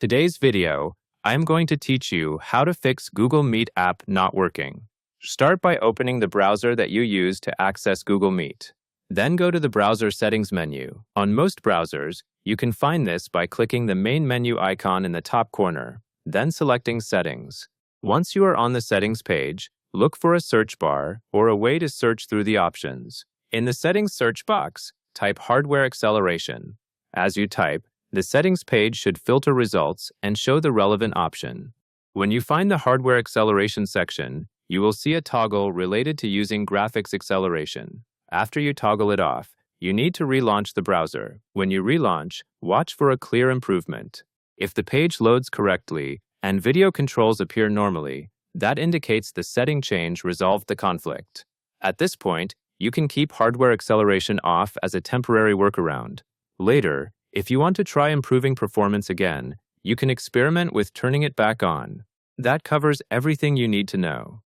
Today's video, I am going to teach you how to fix Google Meet app not working. Start by opening the browser that you use to access Google Meet. Then go to the browser settings menu. On most browsers, you can find this by clicking the main menu icon in the top corner, then selecting Settings. Once you are on the settings page, look for a search bar or a way to search through the options. In the settings search box, type hardware acceleration. As you type, the settings page should filter results and show the relevant option. When you find the hardware acceleration section, you will see a toggle related to using graphics acceleration. After you toggle it off, you need to relaunch the browser. When you relaunch, watch for a clear improvement. If the page loads correctly and video controls appear normally, that indicates the setting change resolved the conflict. At this point, you can keep hardware acceleration off as a temporary workaround. Later, if you want to try improving performance again, you can experiment with turning it back on. That covers everything you need to know.